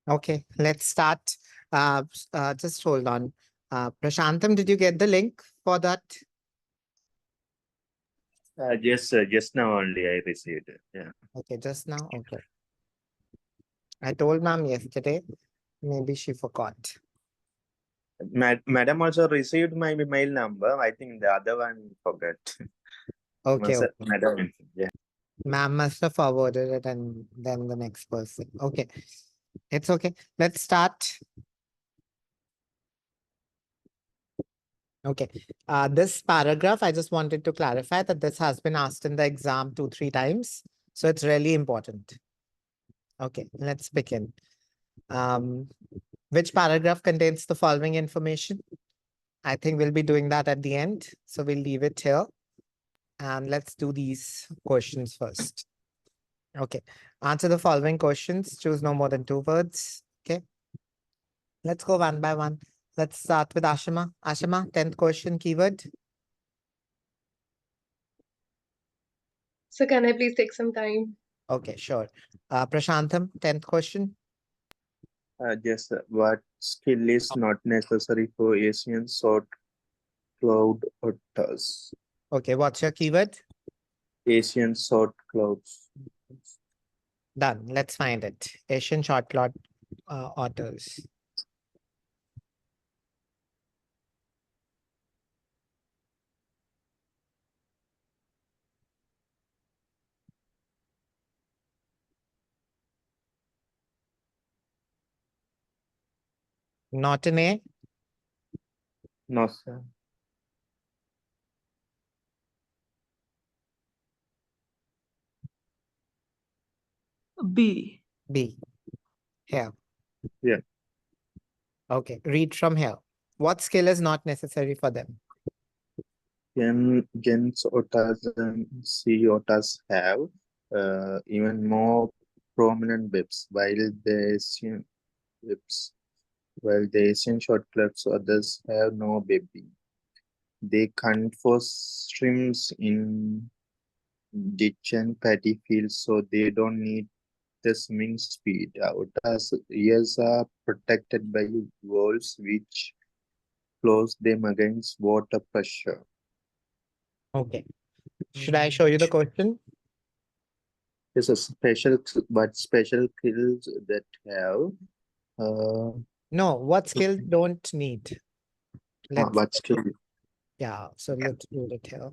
Okay, let's start. Just hold on. Prashantam, did you get the link for that? Just now only I received it. Yeah. Okay, just now. Okay. I told ma'am yesterday. Maybe she forgot. Madam also received my mail number. I think the other one forgot. Okay, okay. Madam, yeah. Ma'am must have forwarded it and then the next person. Okay. It's okay. Let's start. Okay. This paragraph, I just wanted to clarify that this has been asked in the exam 2-3 times. So it's really important. Okay, let's begin. Which paragraph contains the following information? I think we'll be doing that at the end. So we'll leave it here. And let's do these questions first. Okay. Answer the following questions. Choose no more than 2 words. Okay. Let's go one by one. Let's start with Ashima. Ashima, 10th question keyword. So can I please take some time? Okay, sure. Prashantam, 10th question. Just what skill is not necessary for Asian short cloud otters? Okay, what's your keyword? Asian short clouds. Done. Let's find it. Asian short cloud otters. Not an A. No, sir. B. B. Here. Yeah. Okay, read from here. What skill is not necessary for them? Gens otters and sea otters have even more prominent webs, while the Asian short clouds others have no webbing. They hunt for shrimps in ditch and paddy fields, so they don't need the swimming speed. Otters' ears are protected by walls which close them against water pressure. Okay. Should I show you the question? There's a special skills that have No, what skill don't need? Let's, what skill? yeah, so let's do it here.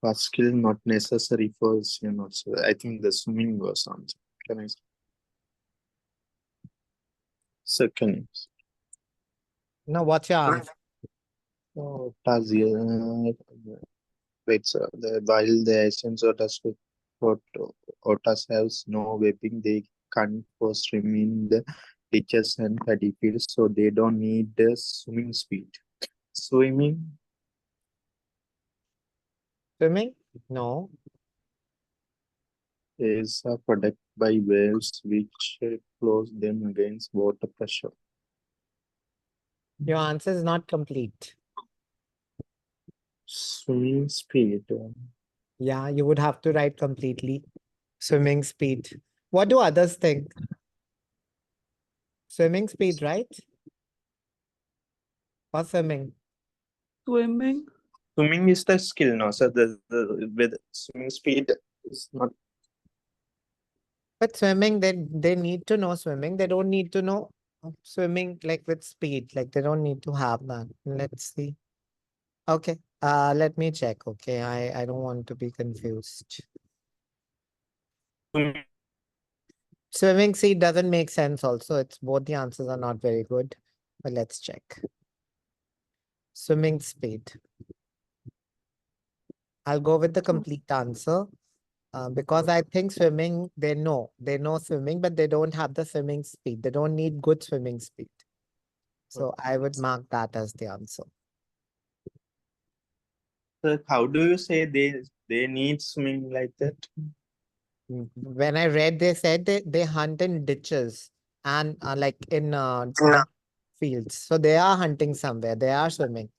What skill not necessary for so I think the swimming was something. Can I second? No, what's your answer? Oh, wait, sir. While the essence otters have no webbing, they can't for swim in the ditches and paddy fields, so they don't need the swimming speed. Swimming Swimming? No. is protected by waves which close them against water pressure. Your answer is not complete. Swimming speed. Yeah, you would have to write completely. Swimming speed. What do others think? Swimming speed, right? Or swimming? Swimming. Swimming is the skill, no? So with swimming speed is not. But swimming, they need to know swimming. They don't need to know swimming like with speed. Like they don't need to have that. Let's see. Okay. Let me check. Okay. I don't want to be confused. Swimming speed doesn't make sense also. It's both the answers are not very good. But let's check. Swimming speed. I'll go with the complete answer. Because I think swimming, they know swimming, but they don't have the swimming speed. They don't need good swimming speed. So I would mark that as the answer. So how do you say they need swimming like that? When I read, they said they hunt in ditches and like in fields. So they are hunting somewhere. They are swimming,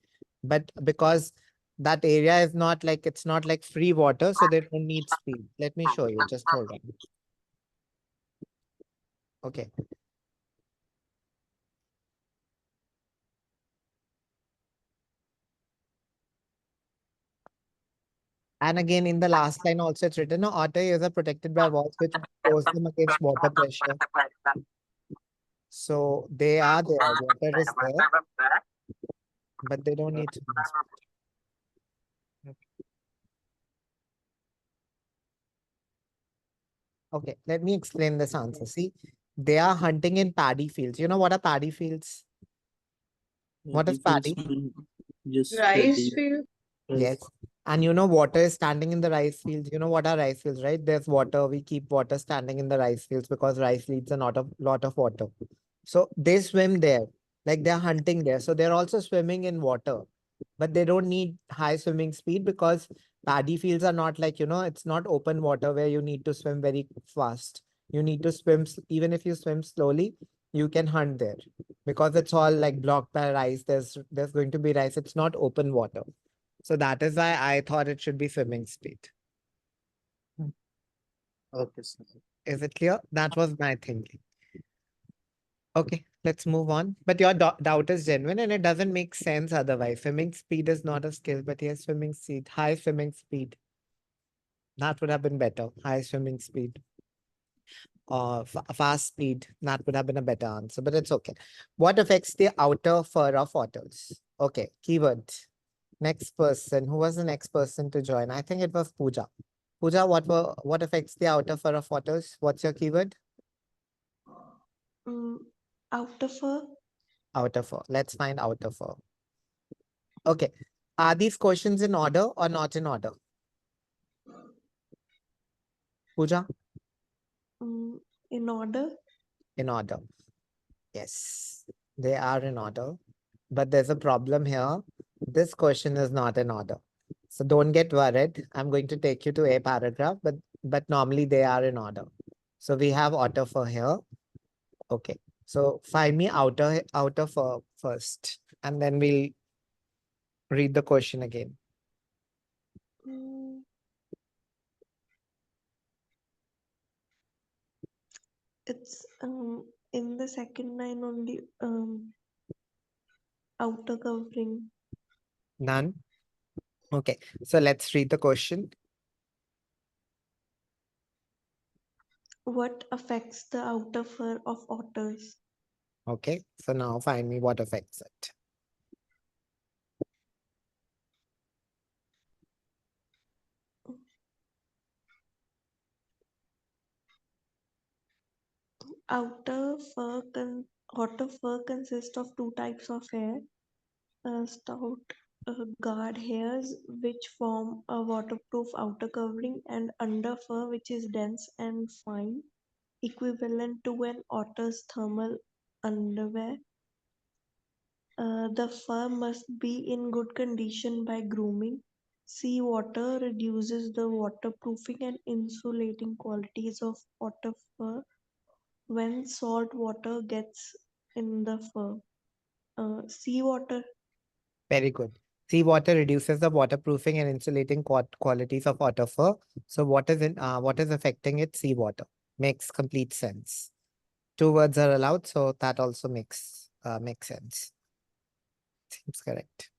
but because that area is not like it's not like free water, so they don't need speed. Let me show you. Just hold on. Okay. And again, in the last line also it's written, no, otter ears are protected by walls which close them against water pressure. So they are there. Water is there, but they don't need to. Okay, let me explain this answer. See, they are hunting in paddy fields. You know what are paddy fields? What is Defense paddy? mean just Rice ready. field. Yes. And you know, water is standing in the rice fields. You know what are rice fields, right? There's water. We keep water standing in the rice fields because rice needs a lot of water. So they swim there, like they're hunting there. So they're also swimming in water, but they don't need high swimming speed because paddy fields are not like, it's not open water where you need to swim very fast. You need to swim, even if you swim slowly, you can hunt there because it's all like blocked by rice. There's going to be rice. It's not open water. So that is why I thought it should be swimming speed. Okay, sir. Is it clear? That was my thinking. Okay, let's move on. But your doubt is genuine and it doesn't make sense otherwise. Swimming speed is not a skill, but yes, swimming speed, high swimming speed. That would have been better. High swimming speed or fast speed. That would have been a better answer, but it's okay. What affects the outer fur of otters? Okay, keyword. Next person. Who was the next person to join? I think it was Pooja. Pooja, what affects the outer fur of otters? What's your keyword? Mm, outer fur. Outer fur. Let's find outer fur. Okay. Are these questions in order or not in order? Pooja? In order. In order. Yes, they are in order. But there's a problem here. This question is not in order. So don't get worried. I'm going to take you to a paragraph, but normally they are in order. So we have outer fur here. Okay. So find me outer fur first, and then we'll read the question again. Mm, it's in the second line only. Outer covering. None. Okay. So let's read the question. What affects the outer fur of otters? Okay. So now find me what affects it. Outer fur consists of two types of hair. Stout guard hairs, which form a waterproof outer covering, and under fur, which is dense and fine, equivalent to an otter's thermal underwear. The fur must be in good condition by grooming. Seawater reduces the waterproofing and insulating qualities of otter fur when salt water gets in the fur. Seawater. Very good. Seawater reduces the waterproofing and insulating qualities of otter fur. So what is affecting it? Seawater. Makes complete sense. Two words are allowed, so that also makes sense. Seems correct.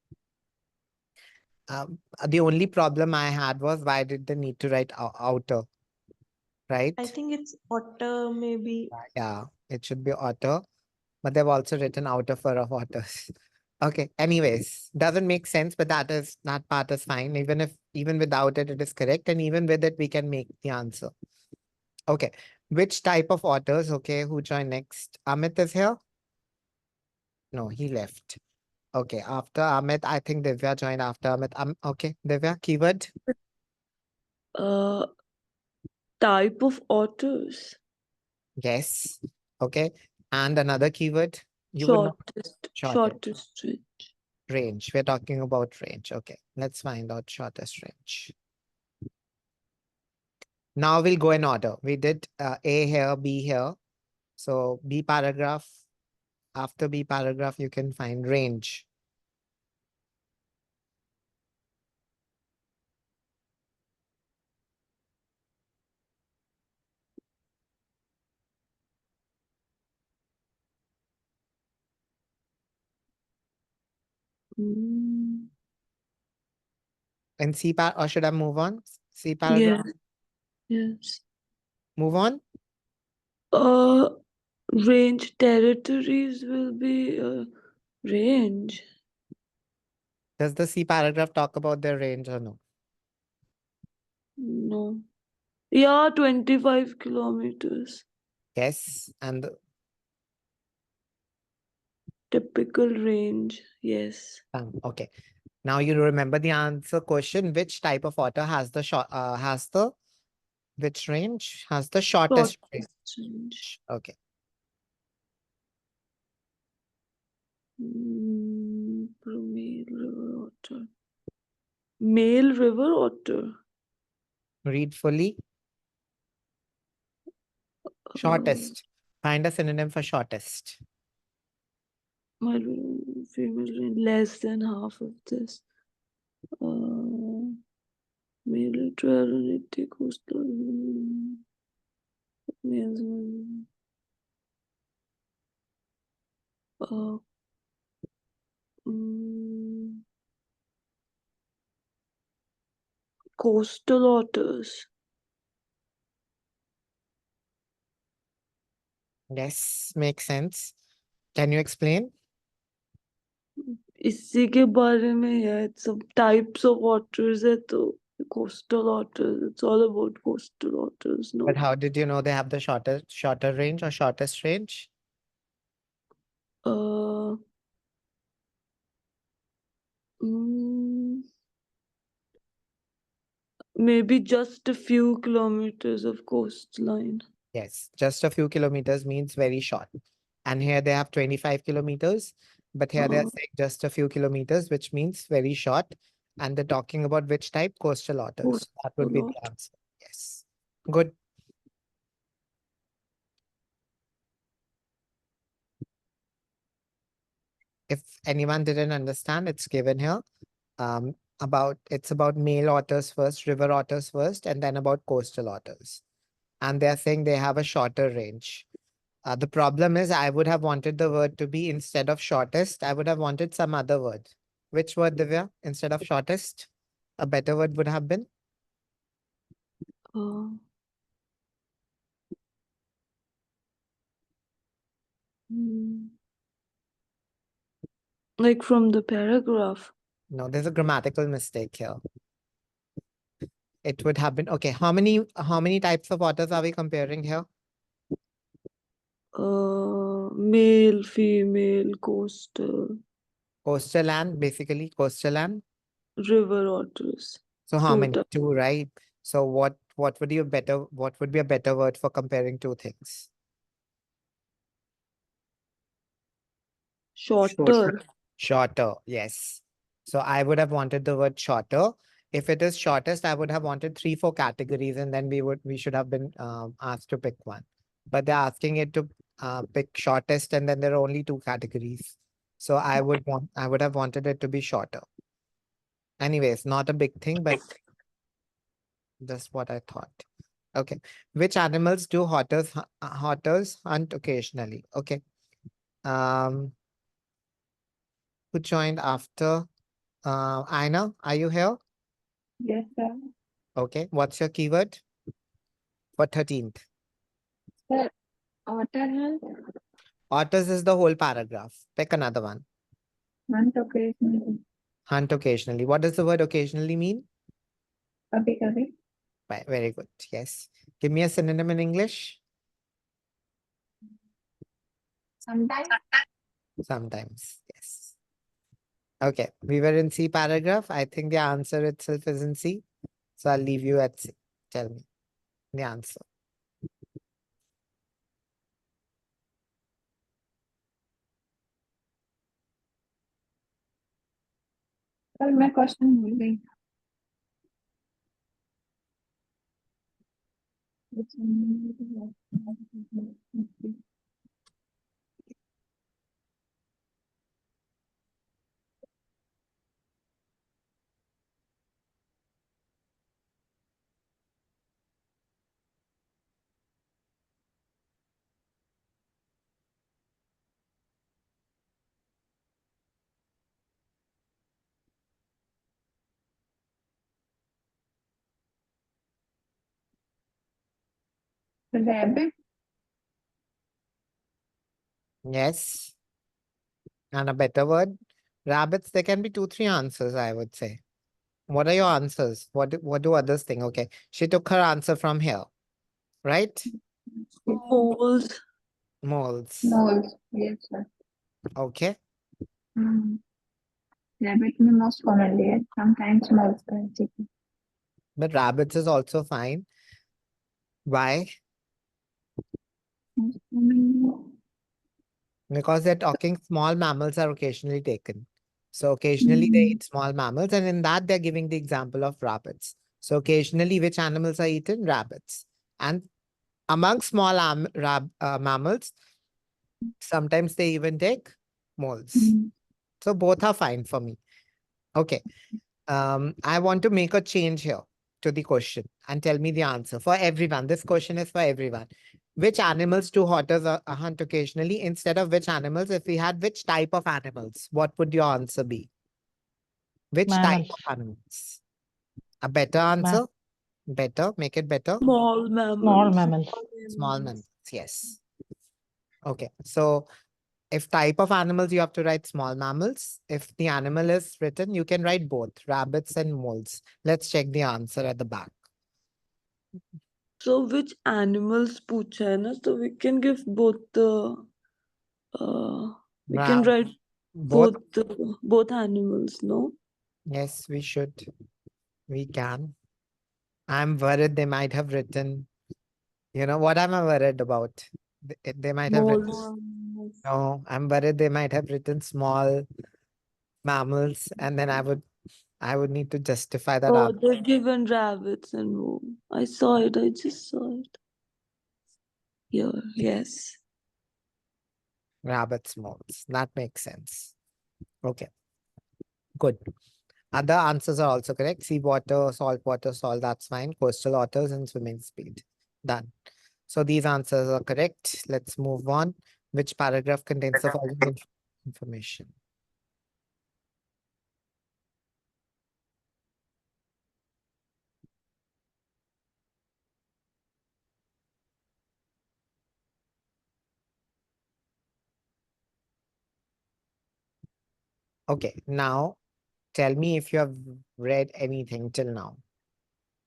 The only problem I had was why did they need to write outer, right? I think it's otter, maybe. Yeah, it should be otter, but they've also written outer fur of otters. Okay, anyways, doesn't make sense, but that part is fine. Even without it, it is correct, and even with it, we can make the answer. Okay, which type of otters? Okay, who joined next? Amit is here. No, he left. Okay, after Amit, I think Divya joined after Amit. Okay, Divya, keyword. Uh, type of otters. Yes. Okay, and another keyword. You would know shortest Shortest range. range. We're talking about range. Okay, let's find out shortest range. Now we'll go in order. We did A here, B here. So B paragraph. After B paragraph, you can find range. Mm, In C par, or should I move on? C yeah. paragraph. Yes. Move on. Range territories will be range. Does the C paragraph talk about their range or no? No. Yeah, 25 kilometers. Yes. And Typical range. Yes. okay. Now you remember the answer question. Which type of otter has the which range has the shortest range? Shortest range. Okay. Male river otter. Male river otter. Read fully. Shortest. Find a synonym for shortest. Might be female range less than half of this. Male 1280 coastal. Males. Uh, mm, Coastal otters. Yes, makes sense. Can you explain? इसी के बारे में है some types of otters है तो coastal otters. It's all about coastal otters. No. But how did you know they have the shorter range or shortest range? Uh, mm, Maybe just a few kilometers of coastline. Yes, just a few kilometers means very short. And here they have 25 kilometers, but here they're saying just a few kilometers, which means very short. And they're talking about which type? Coastal otters. That would be Coastal the otter. answer. Yes. Good. If anyone didn't understand, it's given here. It's about male otters first, river otters first, and then about coastal otters. And they're saying they have a shorter range. The problem is I would have wanted the word to be instead of shortest, I would have wanted some other word. Which word, Divya, instead of shortest? A better word would have been? Uh, mm, like from the paragraph. No, there's a grammatical mistake here. It would have been okay. How many types of otters are we comparing here? Male, female, coastal, Coastal and basically coastal and. river otters. So how Two many? types. Two, right? So what would be a better word for comparing two things? Shorter. Shorter, yes. So I would have wanted the word shorter. If it is shortest, I would have wanted 3, 4 categories, and then we should have been asked to pick one. But they're asking it to pick shortest, and then there are only 2 categories. So I would have wanted it to be shorter. Anyways, not a big thing, but just what I thought. Okay. Which animals do otters hunt occasionally? Okay. Um, who joined after? Aina, are you here? Yes, sir. Okay. What's your keyword for 13th? Sir, otter hunt, Otters is the whole paragraph. Pick another one. hunt occasionally. Hunt occasionally. What does the word occasionally mean? Kabhi kabhi. Right, very good. Yes. Give me a synonym in English. Sometimes. Sometimes. Yes. Okay. We were in C paragraph. I think the answer itself is in C. So I'll leave you at C. Tell me the answer. Sir मैं question भूल गई Rabbit. Yes. And a better word? Rabbits, there can be 2, 3 answers, I would say. What are your answers? What do others think? Okay. She took her answer from here, right? Moles. Moles. Moles. Yes, sir. Okay. Hmm. Rabbit में most commonly है. Sometimes moles का है. But rabbits is also fine. Why? Most commonly. Because they're talking small mammals are occasionally taken. So occasionally they eat small mammals, and in that they're giving the example of rabbits. So occasionally, which animals are eaten? Rabbits. And among small mammals, sometimes they even take moles. So both are fine for me. Okay. I want to make a change here to the question and tell me the answer for everyone. This question is for everyone. Which animals do otters hunt occasionally? Instead of which animals, if we had which type of animals, what would your answer be? Which type Mammals. of animals? A better answer? Better, make it better. Small mammals. Small mammals. Small mammals, yes. Okay, so if type of animals, you have to write small mammals. If the animal is written, you can write both rabbits and moles. Let's check the answer at the back. So which animals पूछा है ना? So we can give both the we can write Both? both animals, no? Yes, we should. We can. I'm worried they might have written, you know, what am I worried about? They might have written, Moles. no, I'm worried they might have written small mammals, and then I would need to justify that Oh, answer. they've given rabbits and more. I saw it. I just saw it. Here, yes. Rabbits, moles. That makes sense. Okay, good. Other answers are also correct. Sea water, salt water, salt, that's fine. Coastal otters and swimming speed. Done. So these answers are correct. Let's move on. Which paragraph contains the following information? Okay, now tell me if you have read anything till now.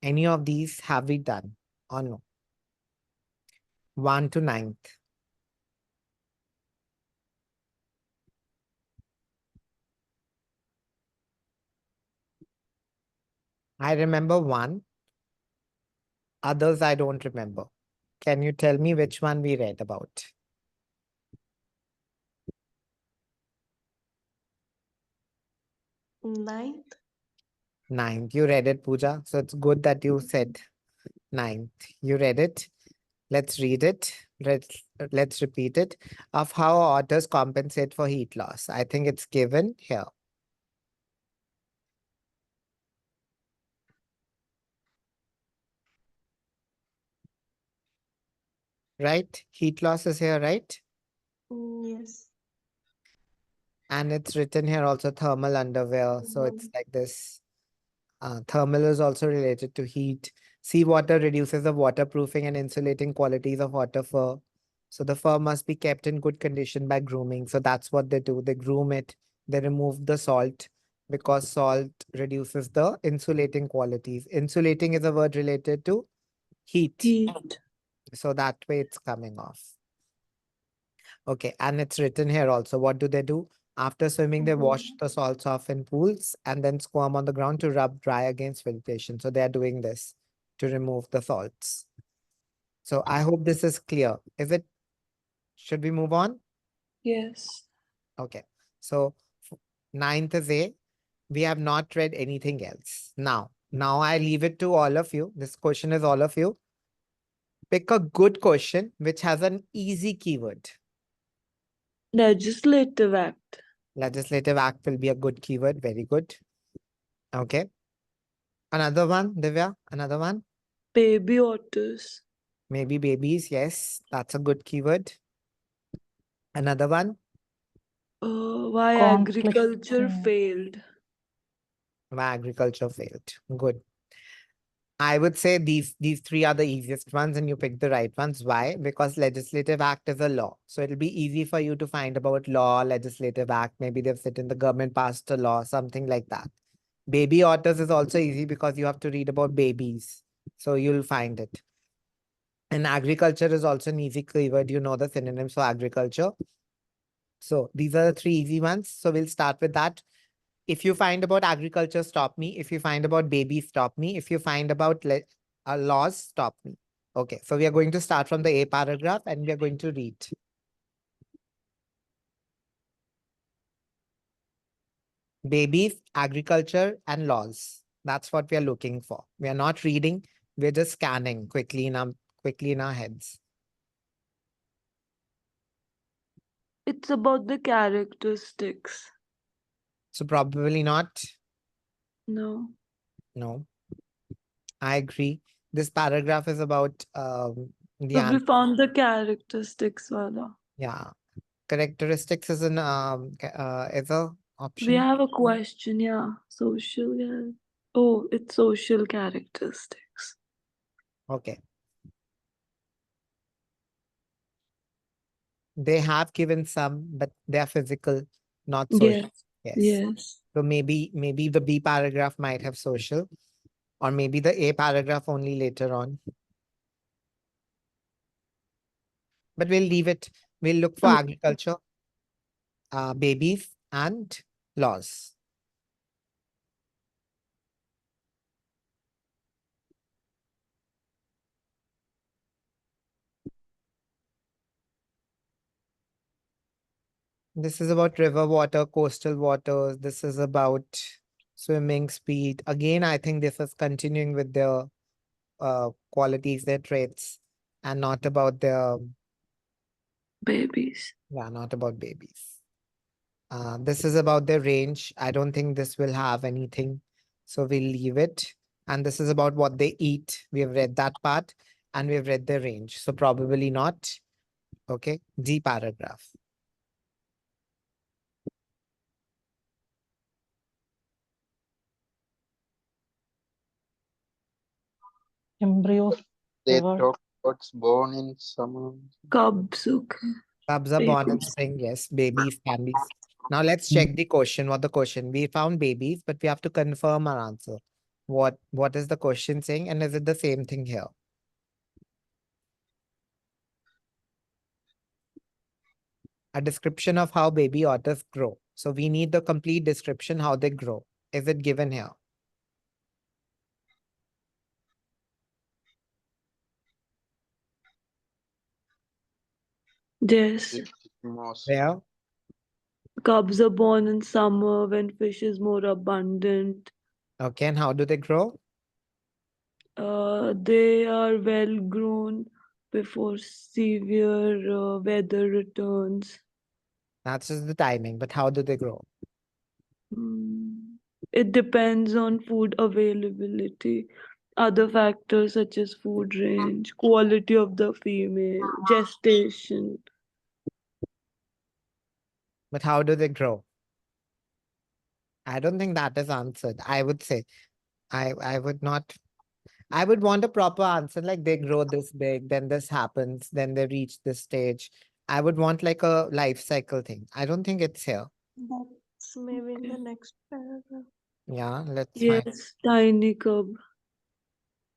Any of these have we done or no? 1 to 9th. I remember one. Others I don't remember. Can you tell me which one we read about? Ninth. 9th. You read it, Pooja. So it's good that you said 9th. You read it. Let's read it. Let's repeat it. Of how otters compensate for heat loss. I think it's given here. Right? Heat loss is here, right? Yes. And it's written here also thermal underwear. So it's like this. Thermal is also related to heat. Seawater reduces the waterproofing and insulating qualities of otter fur. So the fur must be kept in good condition by grooming. So that's what they do. They groom it. They remove the salt because salt reduces the insulating qualities. Insulating is a word related to heat. Heat. So that way it's coming off. Okay, and it's written here also. What do they do? After swimming, they wash the salts off in pools and then squirm on the ground to rub dry against vegetation. So they are doing this to remove the salts. So I hope this is clear. Should we move on? Yes. Okay. So 9th is A. We have not read anything else. Now I leave it to all of you. This question is all of you. Pick a good question which has an easy keyword. Legislative Act. Legislative act will be a good keyword. Very good. Okay. Another one, Divya, another one. Baby otters. Maybe babies. Yes, that's a good keyword. Another one. Why Conflict. agriculture failed. Why agriculture failed. Good. I would say these three are the easiest ones, and you pick the right ones. Why? Because legislative act is a law, so it'll be easy for you to find about law, legislative act. Maybe they've said in the government passed a law, something like that. Baby otters is also easy because you have to read about babies, so you'll find it. And agriculture is also an easy keyword. You know the synonyms for agriculture. So these are the three easy ones. So we'll start with that. If you find about agriculture, stop me. If you find about babies, stop me. If you find about laws, stop me. Okay, so we are going to start from the A paragraph and we are going to read. Babies, agriculture, and laws. That's what we are looking for. We are not reading, we're just scanning quickly in our heads. It's about the characteristics. So probably not. No. No, I agree. This paragraph is about the So we found the characteristics, wala. yeah. Characteristics is an is a We option. have a question, yeah. Social, yeah. Oh, it's social characteristics. Okay. They have given some, but they are physical, not social. Yes. Yes. Yes. So maybe the B paragraph might have social, or maybe the A paragraph only later on. But we'll leave it. We'll look for Okay. agriculture, babies, and laws. This is about river water, coastal waters. This is about swimming speed. Again, I think this is continuing with their qualities, their traits, and not about their, Babies. yeah, not about babies. This is about their range. I don't think this will have anything, so we'll leave it. And this is about what they eat. We have read that part and we've read their range. So probably not. Okay, D paragraph. Embryos They ever talk about born in summer. Cubs, okay. Cubs are born in Babies. spring. Yes, babies can be. Now let's check the question. What the question? We found babies, but we have to confirm our answer. What is the question saying, and is it the same thing here? A description of how baby otters grow. So we need the complete description how they grow. Is it given here? Yes. Most Where? Cubs are born in summer when fish is more abundant. Okay, and how do they grow? They are well grown before severe weather returns. That's just the timing, but how do they grow? Mm. It depends on food availability, other factors such as food range, quality of the female, gestation. But how do they grow? I don't think that is answered. I would say I would not. I would want a proper answer, like they grow this big, then this happens, then they reach this stage. I would want like a life cycle thing. I don't think it's here. That's maybe in the Okay. next paragraph. Yeah, let's find. Yes, tiny cub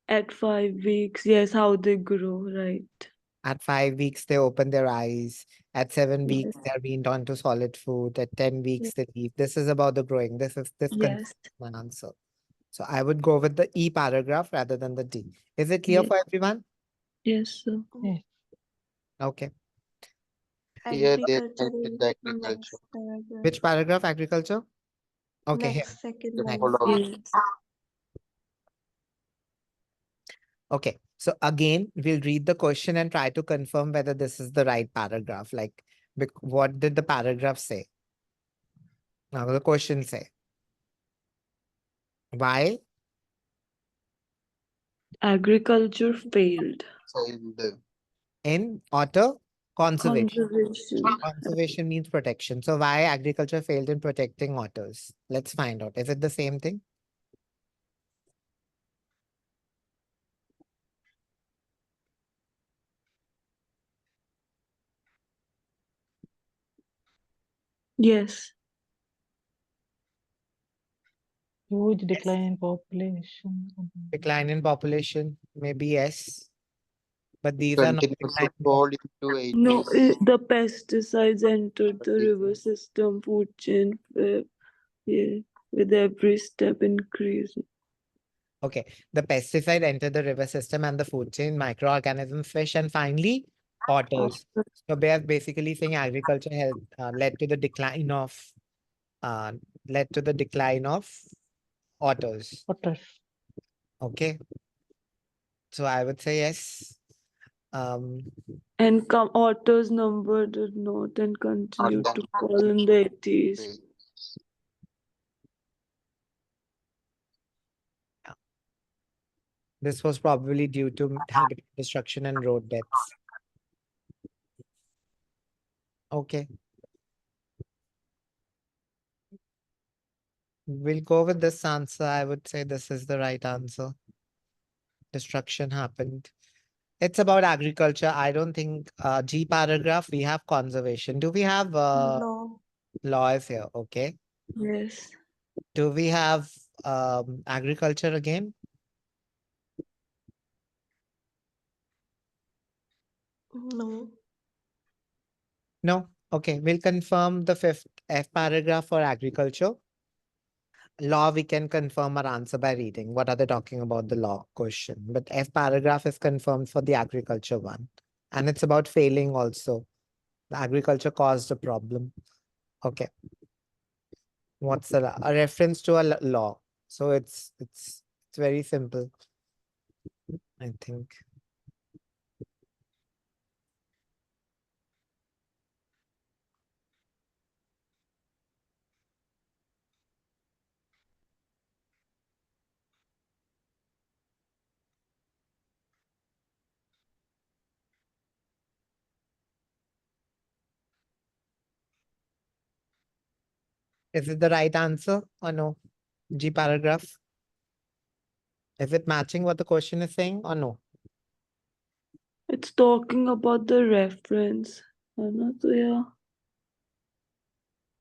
at 5 weeks. Yes, how they grow, right? At 5 weeks, they open their eyes. At 7 weeks, Yes. they're weaned onto solid food. At 10 Yes. weeks, they leave. This is about the growing. This confirms Yes. my answer. So I would go with the E paragraph rather than the D. Is it clear Yes. for everyone? Yes, sir. Yes. Okay. here they Agriculture cited is the the agriculture. next paragraph. Which paragraph? Agriculture? Okay, here. Next, second The line. Next. following Yes. Okay. So again, we'll read the question and try to confirm whether this is the right paragraph. Like, what did the paragraph say? Now the question say. Why? Agriculture failed. child. In otter conservation. Conservation. Conservation means protection. So why agriculture failed in protecting otters? Let's find out. Is it the same thing? Yes. Huge decline in population. Decline in population, maybe yes. But these are not Continues to decline in fall into No, 80s. the pesticides entered the river system, food chain, yeah, with every step increasing. Okay, the pesticide entered the river system and the food chain, microorganisms, fish, and finally otters. So they are basically saying agriculture has led to the decline of uh, otters. Otters. Okay, so I would say yes. Um, And otters number did not and continued to fall in the 80s. this was probably due to habitat destruction and road deaths. Okay, we'll go with this answer. I would say this is the right answer. Destruction happened. It's about agriculture. I don't think G paragraph we have conservation. Do we have Law. laws here? Okay. Yes. Do we have agriculture again? No. No. Okay. We'll confirm the fifth F paragraph for agriculture. Law, we can confirm our answer by reading. What are they talking about the law question? But F paragraph is confirmed for the agriculture one. And it's about failing also. The agriculture caused a problem. Okay. What's a reference to a law? So it's very simple, I think. Is it the right answer or no? G paragraph. Is it matching what the question is saying or no? It's talking about the reference. Yeah,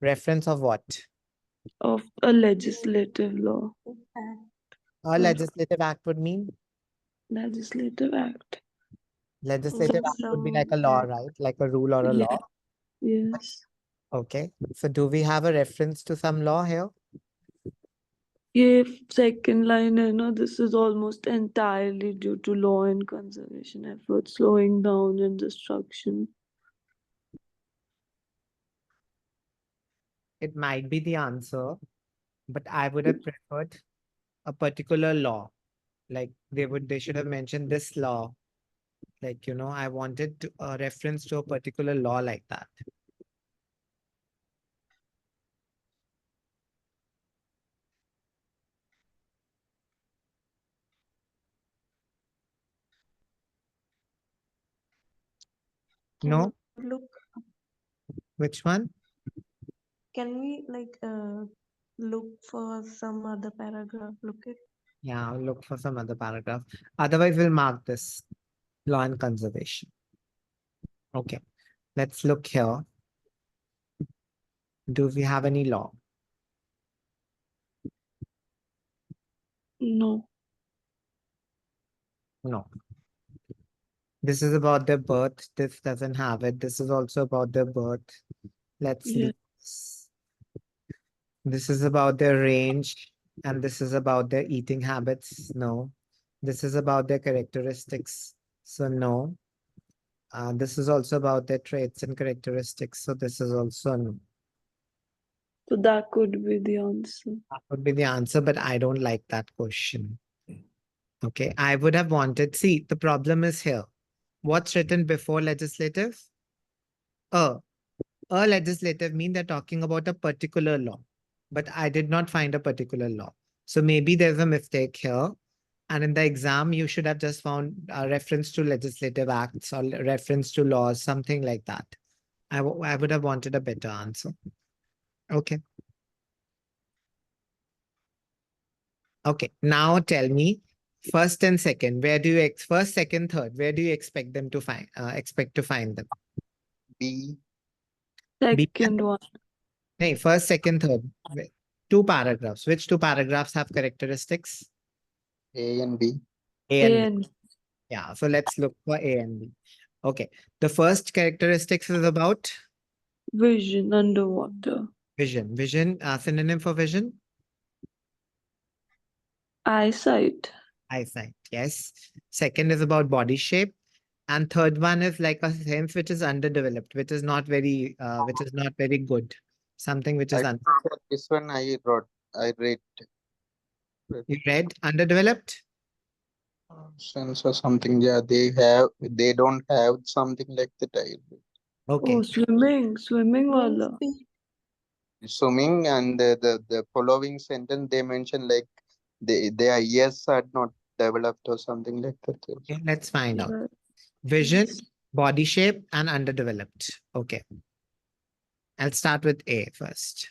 Reference of what? of a legislative law. A legislative act would mean Legislative act. legislative act would be like a Some law, act. right? Like a rule or a Yeah. law. Yes. Okay. So do we have a reference to some law here? Yeah, second line, this is almost entirely due to law and conservation efforts, slowing down and destruction. It might be the answer, but I would have preferred a particular law. Like they should have mentioned this law. Like, I wanted a reference to a particular law like that. No? Look, Which one? can we look for some other paragraph? Look it. Yeah, I'll look for some other paragraph. Otherwise, we'll mark this law and conservation. Okay, let's look here. Do we have any law? No. No. This is about their birth. This doesn't have it. This is also about their birth. Let's Yeah. leave this. This is about their range, and this is about their eating habits. No. This is about their characteristics. So no. This is also about their traits and characteristics. So this is also no. So that could be the answer. That would be the answer, but I don't like that question. Okay, I would have wanted, see, the problem is here. What's written before legislative? A legislative mean they're talking about a particular law, but I did not find a particular law. So maybe there's a mistake here. And in the exam, you should have just found a reference to legislative acts or reference to laws, something like that. I would have wanted a better answer. Okay. Okay, now tell me, first and second, where do you first, second, third, where do you expect them to find them? B. B Second one. Hey, first, second, third. Two paragraphs. Which two paragraphs have characteristics? A and B. A and B. And Yeah, so let's look for A and B. Okay. The first characteristics is about vision underwater. vision. Vision, synonym for vision? Eyesight. Eyesight. Yes. Second is about body shape. And third one is like a sense which is underdeveloped, which is not very good. Something which I is think that this one I read you read underdeveloped? sense or something. Yeah, they don't have something like that. I read. Okay. Oh, swimming Move wala. feet. Assuming and the following sentence they mention like their ears are not developed or something like that. Okay, let's find out. Yeah. Vision, Yes. body shape, and underdeveloped. Okay. I'll start with A first.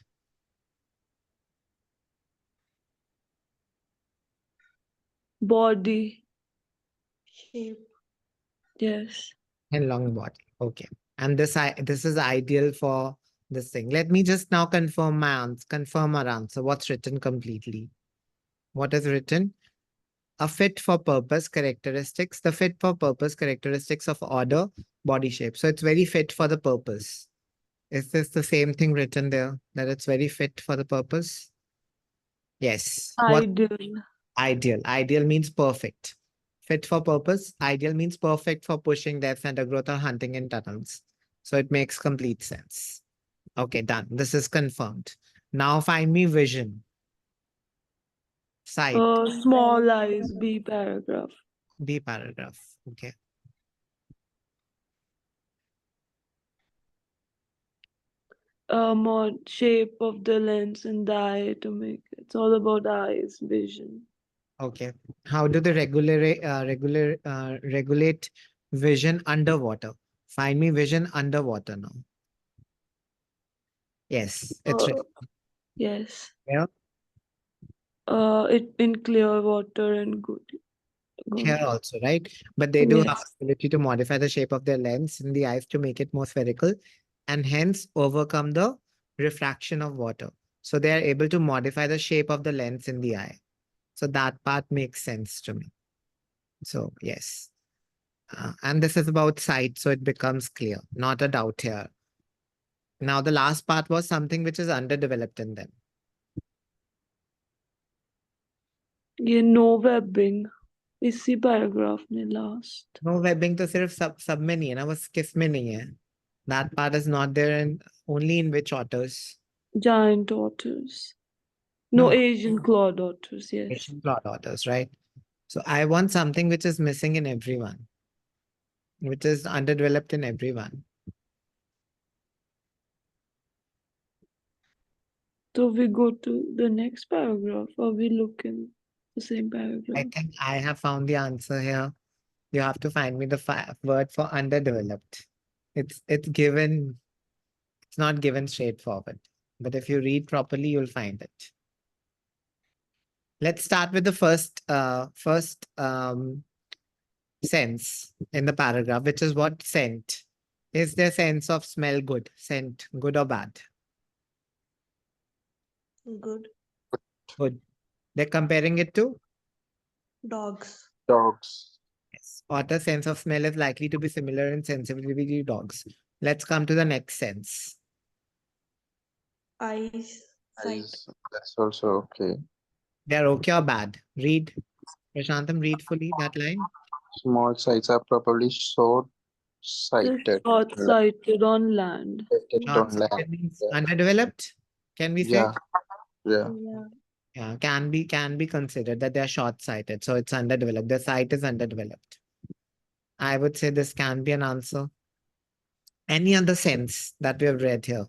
Body. Shape. Yes. And long body. Okay. And this is ideal for this thing. Let me just now confirm our answer. What's written completely? What is written? A fit for purpose characteristics, the fit for purpose characteristics of order, body shape. So it's very fit for the purpose. Is this the same thing written there? That it's very fit for the purpose? Yes. What Ideal. ideal? Ideal means perfect. Fit for purpose. Ideal means perfect for pushing depth undergrowth or hunting in tunnels. So it makes complete sense. Okay, done. This is confirmed. Now find me vision. Sight. Small eyes. B paragraph. B paragraph. Okay. More shape of the lens and the eye to make it. It's all about eyes, vision. Okay. How do they regulate vision underwater? Find me vision underwater now. Yes, it's Uh, yes. here. It in clear water and good. Here Good. also, right? But they do have Yes. ability to modify the shape of their lens in the eyes to make it more spherical and hence overcome the refraction of water. So they are able to modify the shape of the lens in the eye. So that part makes sense to me. So yes. And this is about sight, so it becomes clear, not a doubt here. Now, the last part was something which is underdeveloped in them. ये no webbing. इसी paragraph में last. No webbing तो सिर्फ सब में नहीं है ना, बस किस में नहीं है. That part is not there in only in which otters? Giant otters. No, No, Asian clawed otters, yes. Asian clawed otters, right? So I want something which is missing in everyone, which is underdeveloped in everyone. So we go to the next paragraph, or we look in the same I paragraph? think I have found the answer here. You have to find me the word for underdeveloped. It's given. It's not given straightforward, but if you read properly, you'll find it. Let's start with the first sense in the paragraph, which is what scent. Is their sense of smell good? Scent, good or bad? Good. Good. They're comparing it to? Dogs. Dogs. Yes. Otter sense of smell is likely to be similar in sensitivity to dogs. Let's come to the next sense. Eyes. Sight. That's also okay. They're okay or bad? Read. Prashantam, read fully that line. Small sites are probably short They're sighted. short-sighted on land. Short-sighted means underdeveloped. Can we say? Yeah, yeah. Yeah. Yeah, can be considered that they're short-sighted. So it's underdeveloped. The sight is underdeveloped. I would say this can be an answer. Any other sense that we have read here?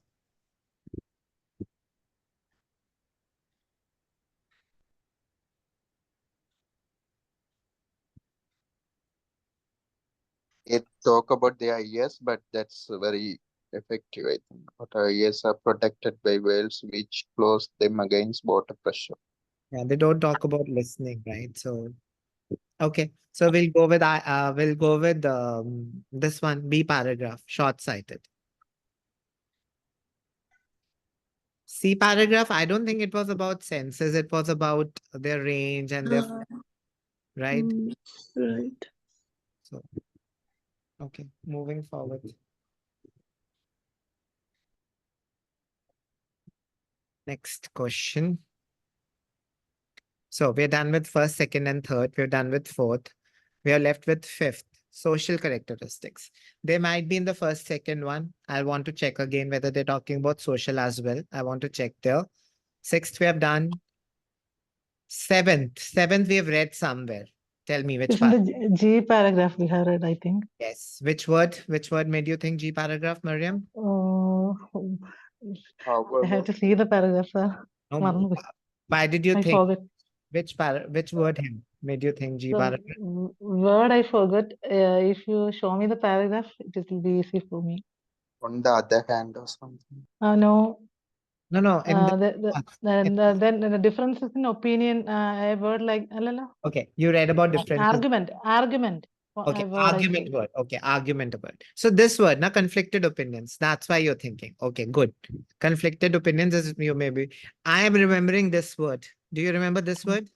It talk about their ears, but that's very effective, I think. But our ears are protected by veils which close them against water pressure. Yeah, they don't talk about listening, right? So okay, so we'll go with this one, B paragraph, short-sighted. C paragraph, I don't think it was about senses. It was about their range and their, right? Right. So, okay, moving forward. Next question. So we're done with first, second, and third. We're done with fourth. We are left with fifth, social characteristics. They might be in the first, second one. I want to check again whether they're talking about social as well. I want to check there. Sixth, we have done. Seventh, we have read somewhere. Tell me which It's in part. the G paragraph we have read, I think. Yes. Which word? Which word made you think G paragraph, Mariam? I However, have to see the paragraph, sir. No, Mறந்துപോയി. why did you I think? forgot. Which word him made you think G The paragraph? word I forgot. If you show me the paragraph, it will be easy for me. on the other hand or something. No, No, in then the differences in opinion, a word like okay, you read about differences. argument. Okay, A word I argument said. word. Okay, argument word. So this word, na conflicted opinions. That's why you're thinking. Okay, good. Conflicted opinions is you maybe. I am remembering this word. Do you remember this word?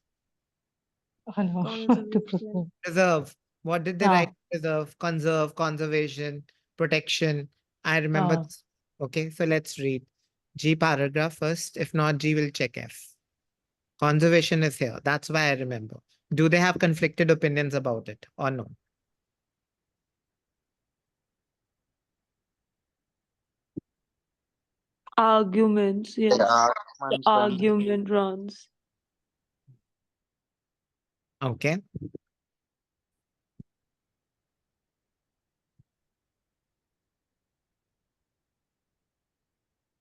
Oh, no, to preserve. Preserve. What did they write? Preserve, conserve, conservation, protection. I remember Ah. this. Okay, so let's read G paragraph first. If not G, we'll check F. Conservation is here. That's why I remember. Do they have conflicted opinions about it or no? Arguments, yes. The The arguments and argument runs. Okay.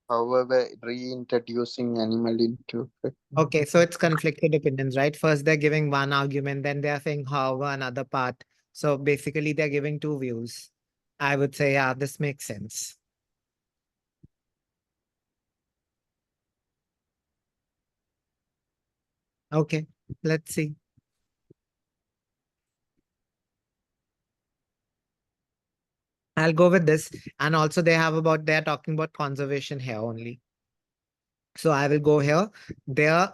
however reintroducing animal into it. Okay, so it's conflicted opinions, right? First, they're giving one argument, then they are saying however another part. So basically, they're giving two views. I would say, yeah, this makes sense. Okay, let's see. I'll go with this. And also they're talking about conservation here only. So I will go here. They're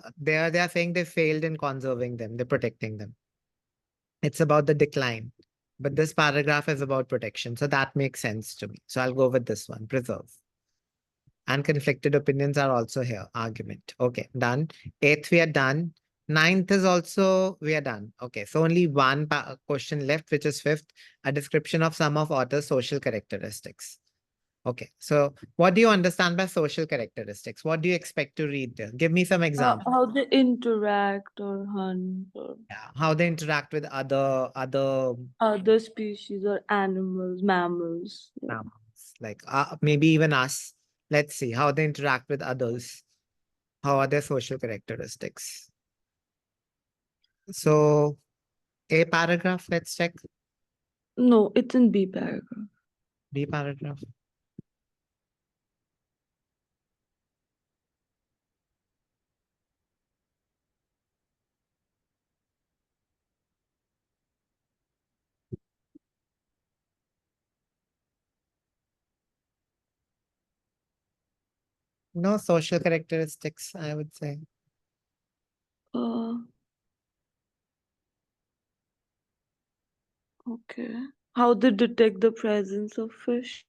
saying they failed in conserving them, they're protecting them. It's about the decline. But this paragraph is about protection. So that makes sense to me. So I'll go with this one, preserve. And conflicted opinions are also here. Argument. Okay, done. Eighth, we are done. Ninth is also, we are done. Okay, so only one question left, which is fifth, a description of some of author's social characteristics. Okay, so what do you understand by social characteristics? What do you expect to read there? Give me some examples. How they interact or hunt or Yeah, how they interact with other species or animals, mammals. Yeah. mammals, like maybe even us. Let's see how they interact with others. How are their social characteristics? So A paragraph, let's check. No, it's in B paragraph. B paragraph. No social characteristics, I would say. Uh, okay. How they detect the presence of fish.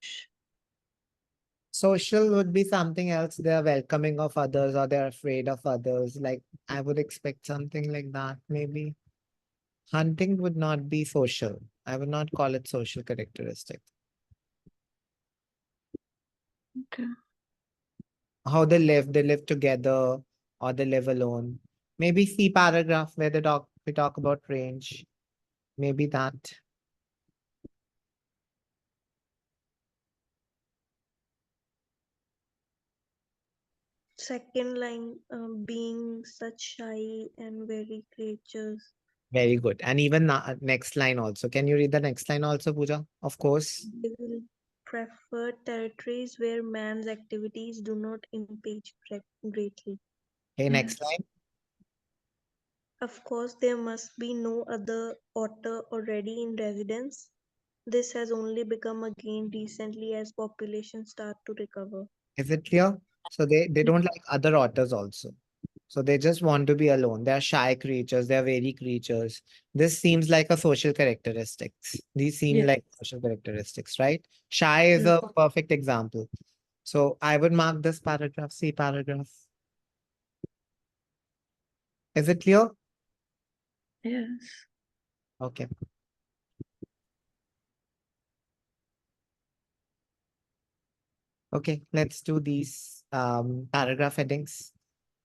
Social would be something else. They're welcoming of others or they're afraid of others. Like I would expect something like that, maybe. Hunting would not be social. I would not call it social characteristic. Okay. How they live together or they live alone. Maybe C paragraph where we talk about range. Maybe that. Second line, being such shy and very creatures. Very good. And even next line also. Can you read the next line also, Pooja? Of course. They will prefer territories where man's activities do not impinge greatly. Okay, next line. Of course, there must be no other otter already in residence. This has only become again recently as populations start to recover. Is it clear? So they don't like other otters also. So they just want to be alone. They're shy creatures, they're wary creatures. This seems like a social characteristics. These seem Yes. like social characteristics, right? Shy is Yes. a perfect example. So I would mark this paragraph, C paragraph. Is it clear? Yes. Okay. Okay, let's do these paragraph headings.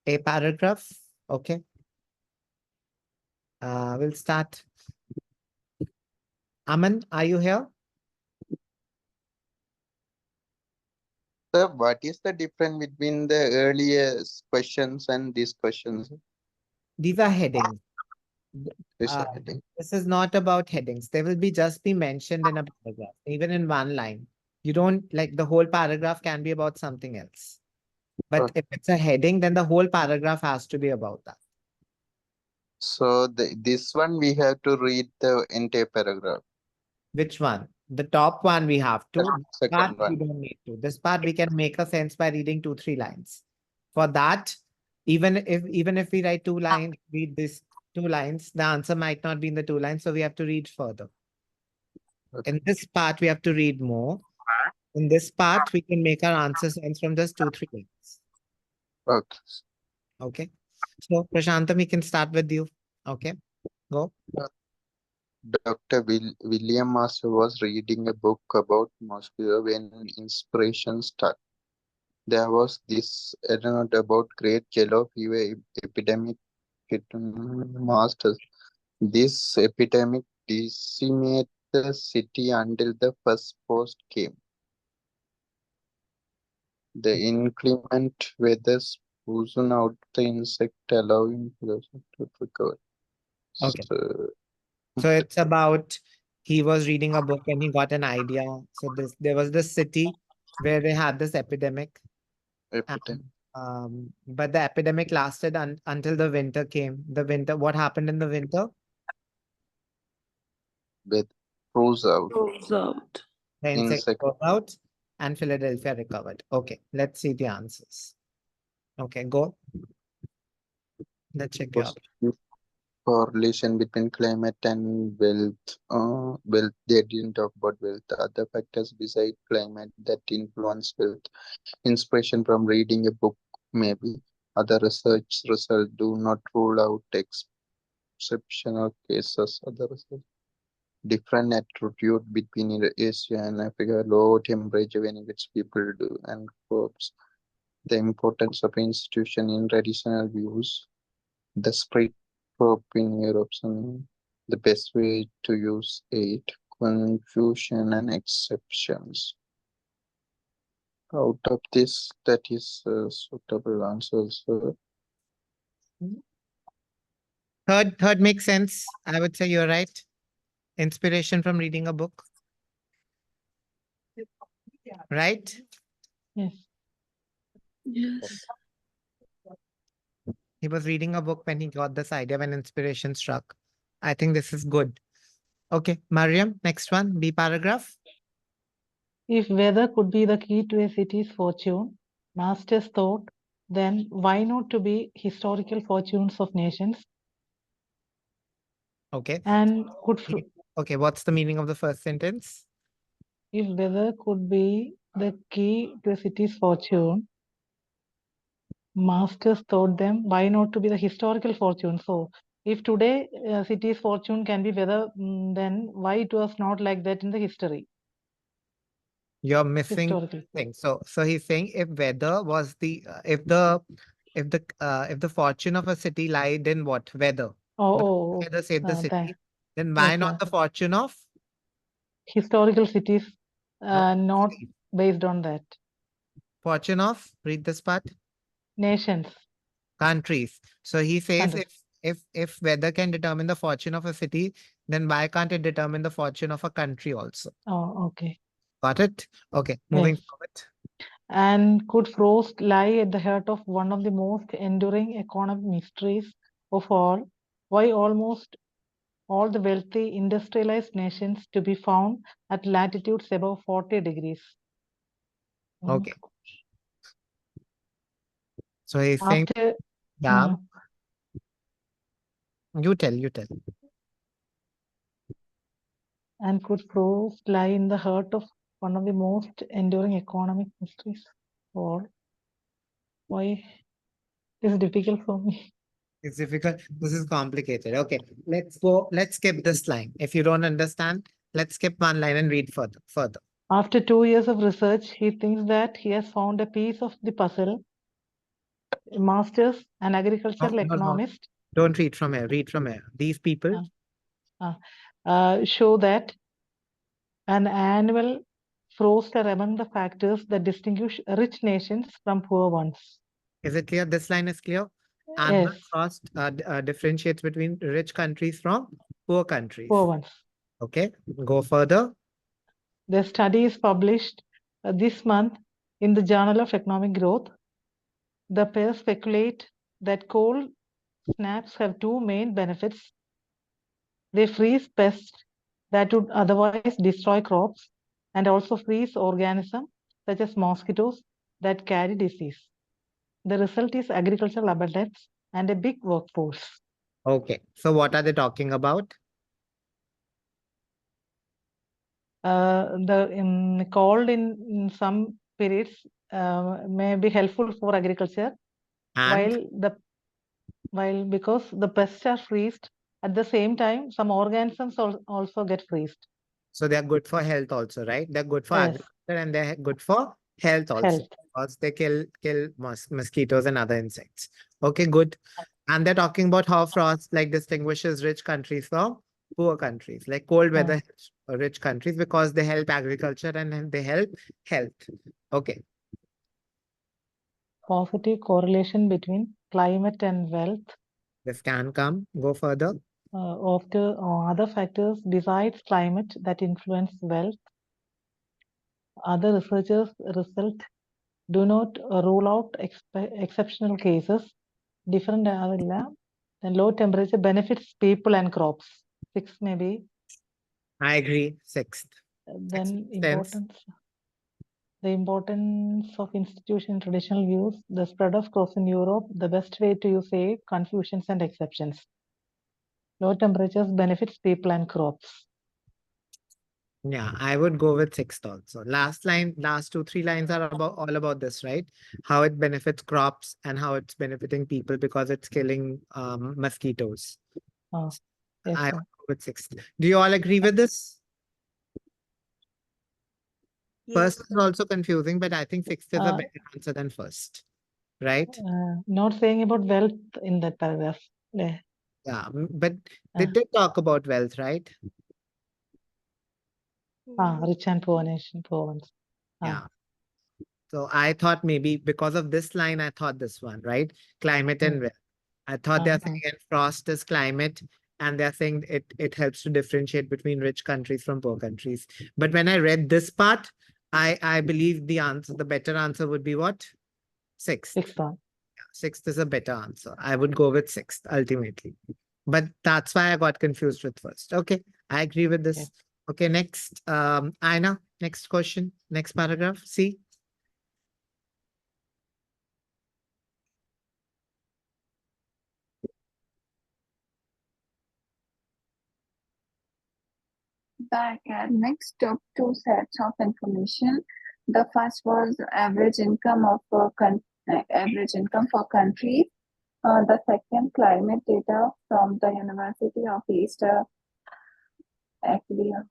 A paragraph. Okay. We'll start. Aman, are you here? Sir, what is the difference between the earlier questions and these questions? These are headings. Is Uh, a heading. this is not about headings. They will be just be mentioned in a paragraph, even in one line. You don't like the whole paragraph can be about something else. But Okay. if it's a heading, then the whole paragraph has to be about that. So this one we have to read the entire paragraph. Which one? The top one we have to. This part Second we one. don't need to. This part we can make a sense by reading 2, 3 lines. For that, even if we write 2 lines, read this 2 lines, the answer might not be in the 2 lines, so we have to read further. Okay. In this part, we have to read more. In this part, we can make our answer sense from just 2, 3 lines. Okay. Okay. So Prashantam, we can start with you. Okay. Go. Dr. William Master was reading a book about mosquito when inspiration struck. There was this anecdote about great yellow fever epidemic hitting Masters. This epidemic decimated the city until the first post came. The inclement weather smoothed out the insect, allowing the to recover. Okay. So, So it's about he was reading a book and he got an idea. So there was this city where they had this epidemic. epidemic But the epidemic lasted until the winter came. The winter, what happened in the winter? with froze out Goes out. The insect insect broke out and Philadelphia recovered. Okay, let's see the answers. Okay, go. Let's check your positive correlation between climate and wealth. Wealth, they didn't talk about wealth. Other factors besides climate that influence wealth. Inspiration from reading a book, maybe. Other research results do not rule out exceptional cases. Other research. Different attitude between Asia and Africa. Low temperature benefits people do and crops. The importance of institution in traditional views. The spread crop in Europe, and the best way to use it, confusion and exceptions. Out of this, that is suitable answers. third makes sense. I would say you're right. Inspiration from reading a book, right? Yes. Yes. He was reading a book when he got this idea when inspiration struck. I think this is good. Okay, Mariam, next one, B paragraph. If weather could be the key to a city's fortune, masters thought, then why not to be historical fortunes of nations Okay. and could Okay, what's the meaning of the first sentence? if weather could be the key to a city's fortune, masters thought them why not to be the historical fortune. So if today city's fortune can be weather, then why it was not like that in the history? You're missing Historical. thing. So he's saying if weather was the if the fortune of a city lied in what weather, the Oh, weather saved the thank. city, then why Okay. not the fortune of Historical cities, no not based on that. fortune of read this part Nations, countries. So he says countries. if weather can determine the fortune of a city, then why can't it determine the fortune of a country also? Oh, okay. Got it? Okay, moving Yes. forward. And could frost lie at the heart of one of the most enduring economic mysteries of all? Why almost all the wealthy industrialized nations to be found at latitudes above 40 degrees? Okay. So he's saying, After yeah, uh, you tell. and could frost lie in the heart of one of the most enduring economic mysteries of all? Why? It's difficult for me. It's difficult. This is complicated. Okay, let's go. Let's skip this line. If you don't understand, let's skip one line and read further. After 2 years of research, he thinks that he has found a piece of the puzzle. A master's, an agricultural No. economist, Don't read from here. Read from here. These people. show that an annual frost are among the factors that distinguish rich nations from poor ones. Is it clear? This line is clear. Annual Yes, frost differentiates between rich countries from poor countries. poor ones. Okay, go further. The study is published this month in the Journal of Economic Growth. The pair speculate that cold snaps have two main benefits. They freeze pests that would otherwise destroy crops and also freeze organisms such as mosquitoes that carry disease. The result is agricultural abundance and a big workforce. Okay, so what are they talking about? The cold in some periods may be helpful for agriculture, And while because the pests are freezed at the same time, some organisms also get freezed. so they're good for health also, right? They're good for Yes, agriculture and they're good for health also. health. Because they kill mosquitoes and other insects. Okay, good. And they're talking about how frost like distinguishes rich countries from poor countries, like cold weather helps rich countries because they help agriculture and they help health. Okay, Positive correlation between climate and wealth. this can come. Go further. After other factors besides climate that influence wealth, other researchers' result do not rule out exceptional cases. Different then low temperature benefits people and crops. 6 maybe. I agree. Sixth. Then Sense. the importance of institution traditional views, the spread of crops in Europe, the best way to use confusions and exceptions. Low temperatures benefits people and crops. Yeah, I would go with sixth also. Last line, last two, three lines are about all about this, right? How it benefits crops and how it's benefiting people because it's killing mosquitoes. Yes, I sir. would go with sixth. Do you all agree with this? Yes, First is sir. also confusing, but I think sixth is a better answer than first, right? Not saying about wealth in that paragraph. Yeah, but they did talk about wealth, right? Rich and poor nation, poor ones. Yeah. So I thought maybe because of this line, I thought this one, right? Climate and wealth. I thought they're saying frost is climate, and they're saying it helps to differentiate between rich countries from poor countries. But when I read this part, I believe the better answer would be what? Sixth. Sixth one. Sixth is a better answer. I would go with sixth ultimately. But that's why I got confused with first. Okay, I agree with this. Okay, next, Aina, next question, next paragraph. See. The academics took two sets of information. The first was average income for countries. The second, climate data from the University of East Anglia.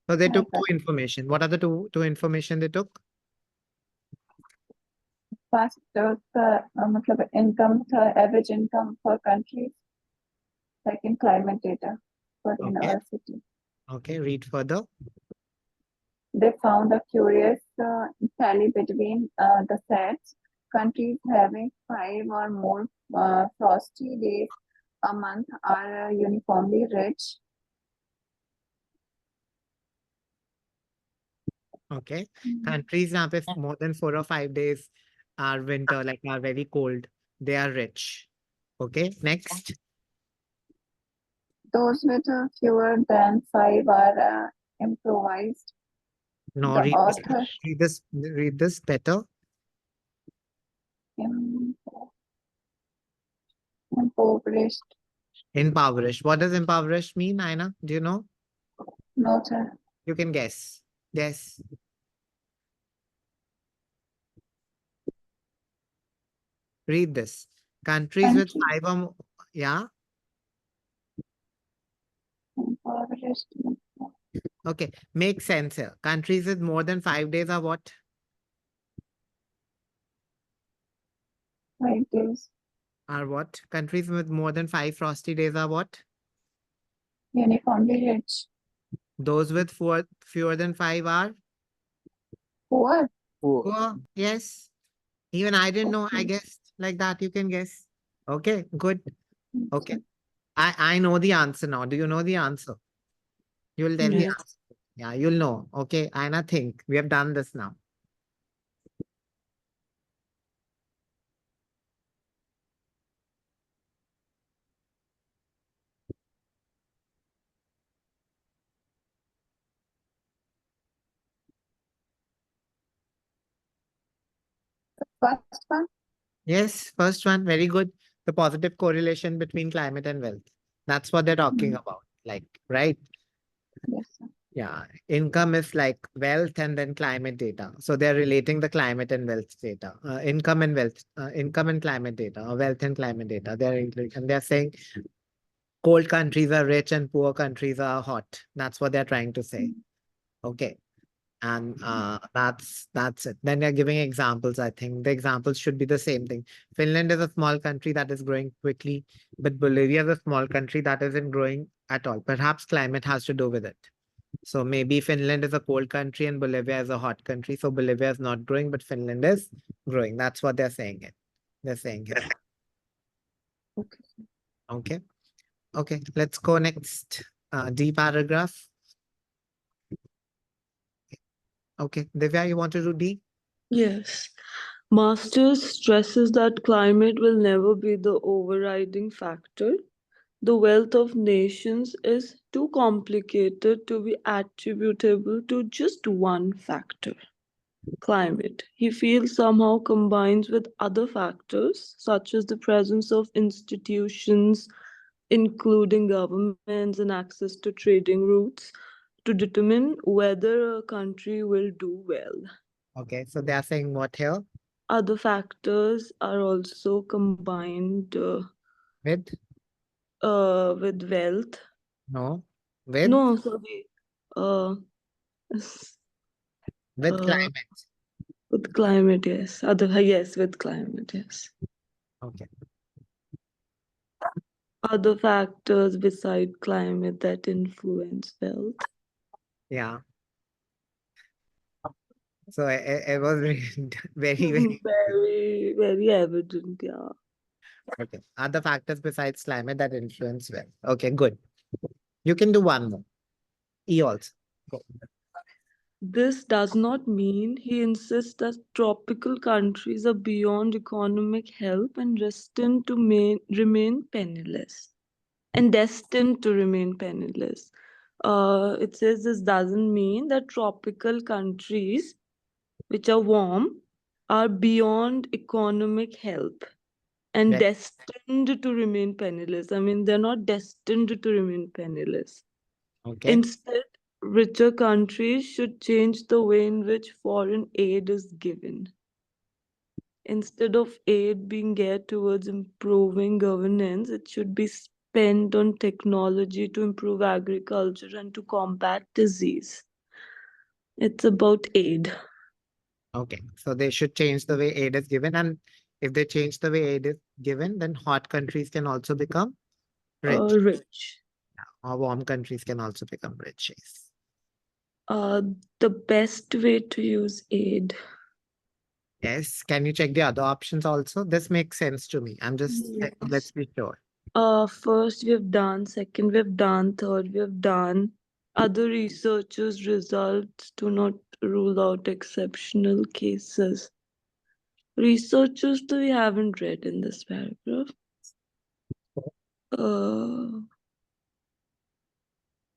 So they took two information. What are the two information they took? First, average income for countries. Second, climate data for the university. Okay, read further. They found a curious tally between the sets. Countries having 5 or more frosty days a month are uniformly rich. Okay. Countries now if more than 4 or 5 days are winter, like are very cold, they are rich. Okay, next. Those with fewer than 5 are improvised. No, The read author. read this better. Im- Impoverished. Impoverished. What does impoverished mean, Aina? Do you know? No, sir. You can guess. Guess. Read this. Countries with Country. 5 or more. Yeah. Impoverished. Okay. Make sense here. Countries with more than 5 days are what? 5 days. Are what? Countries with more than 5 frosty days are what? Uniformly rich. Those with fewer than 5 are Poor. Poor. poor. Yes. Even I didn't know. I Okay. guessed like that. You can guess. Okay. Good. Okay. Okay. I know the answer now. Do you know the answer? You'll tell the Yes. answer. Yeah, you'll know. Okay. Aina, think. We have done this now. First one. Yes, first one, very good. The positive correlation between climate and wealth. That's what they're talking about. Like, right? Yes, sir. Yeah. Income is like wealth and then climate data. So they're relating the climate and wealth data. Income and wealth, income and climate data, or wealth and climate data. And they're saying cold countries are rich and poor countries are hot. That's what they're trying to say. Okay. And that's it. Then they're giving examples. I think the examples should be the same thing. Finland is a small country that is growing quickly, but Bolivia is a small country that isn't growing at all. Perhaps climate has to do with it. So maybe Finland is a cold country and Bolivia is a hot country. So Bolivia is not growing, but Finland is growing. That's what they're saying it. They're saying it. Okay. Okay. Okay. Let's go next. D paragraph. Okay. Divya, you want to do D? Yes. Masters stresses that climate will never be the overriding factor. The wealth of nations is too complicated to be attributable to just one factor, climate. He feels somehow combines with other factors, such as the presence of institutions, including governments and access to trading routes, to determine whether a country will do well. Okay. So they are saying what here? Other factors are also combined With? with wealth. No. With? No, sorry. Uh, With uh, climate. with climate, yes. Yes, with climate, yes. Okay. Other factors beside climate that influence wealth. Yeah. So it was very. Very, very evident, yeah. Okay. Other factors besides climate that influence wealth. Okay, good. You can do one more. E also. Go. This does not mean he insists that tropical countries are beyond economic help and remain penniless. And destined to remain penniless. It says this doesn't mean that tropical countries, which are warm, are beyond economic help and Right. destined to remain penniless. I mean, they're not destined to remain penniless. Okay. Instead, richer countries should change the way in which foreign aid is given. Instead of aid being geared towards improving governance, it should be spent on technology to improve agriculture and to combat disease. It's about aid. Okay. So they should change the way aid is given. And if they change the way aid is given, then hot countries can also become rich. Rich. Or warm countries can also become rich. Yes. The best way to use aid. Yes. Can you check the other options also? This makes sense to me. I'm just let's Yes. be sure. First we've done, second we've done, third we've done. Other researchers' results do not rule out exceptional cases. Researchers we haven't read in this paragraph. Uh,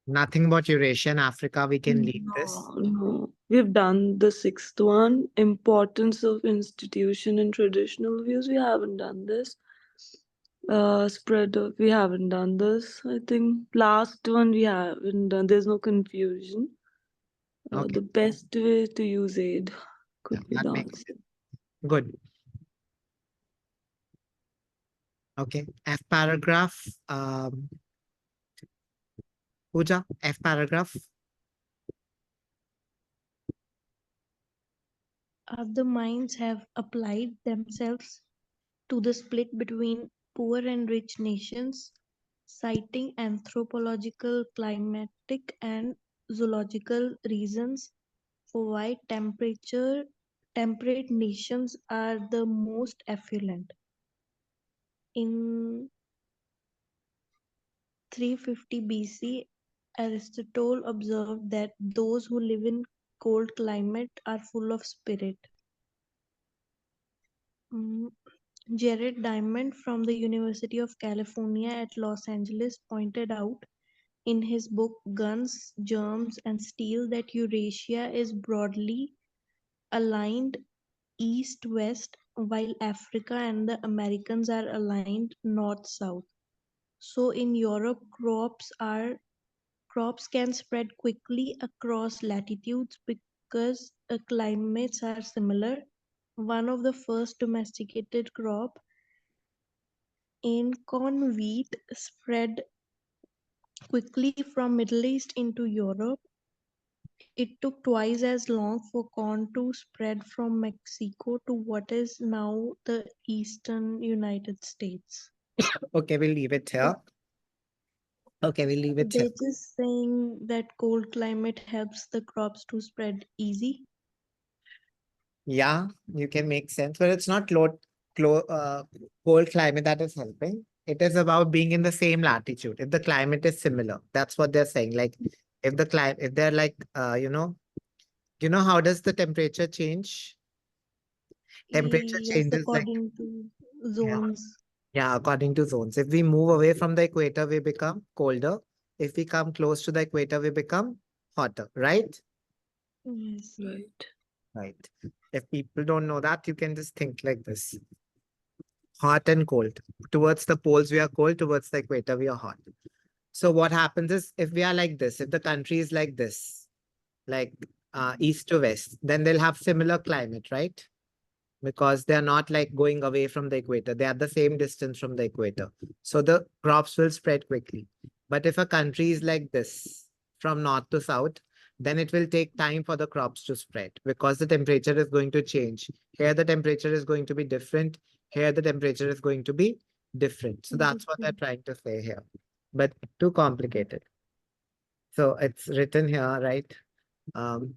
Nothing about Eurasia and Africa. We can leave this. No. We've done the sixth one. Importance of institution and traditional views. We haven't done this. Spread of, we haven't done this. I think last one we haven't done. There's no confusion. Okay. The best way to use aid could Yeah, be that the makes answer. good. Okay. F paragraph. Pooja, F paragraph. Other minds have applied themselves to the split between poor and rich nations, citing anthropological, climatic, and zoological reasons for why temperate nations are the most affluent. In 350 BC, Aristotle observed that those who live in cold climate are full of spirit. Mm, Jared Diamond from the University of California at Los Angeles pointed out in his book Guns, Germs, and Steel that Eurasia is broadly aligned east-west, while Africa and the Americas are aligned north-south. So in Europe, crops can spread quickly across latitudes because climates are similar. One of the first domesticated crop in corn wheat spread quickly from Middle East into Europe. It took twice as long for corn to spread from Mexico to what is now the eastern United States. Okay, we'll leave it here. Okay, we'll leave it here. They're just saying that cold climate helps the crops to spread easy. Yeah, you can make sense, but it's not cold climate that is helping. It is about being in the same latitude. If the climate is similar, that's what they're saying. Like if the climate, if they're like, how does the temperature change? Temperature Yes, changes like, according to yeah, zones. yeah, according to zones. If we move away from the equator, we become colder. If we come close to the equator, we become hotter, right? Yes. Right. Right. If people don't know that, you can just think like this. Hot and cold. Towards the poles, we are cold. Towards the equator, we are hot. So what happens is if we are like this, if the country is like this, like east to west, then they'll have similar climate, right? Because they're not like going away from the equator. They are the same distance from the equator. So the crops will spread quickly. But if a country is like this, from north to south, then it will take time for the crops to spread because the temperature is going to change. Here, the temperature is going to be different. Here, the temperature is going to be different. So that's what they're Different. trying to say here, but too complicated. So it's written here, right? Um,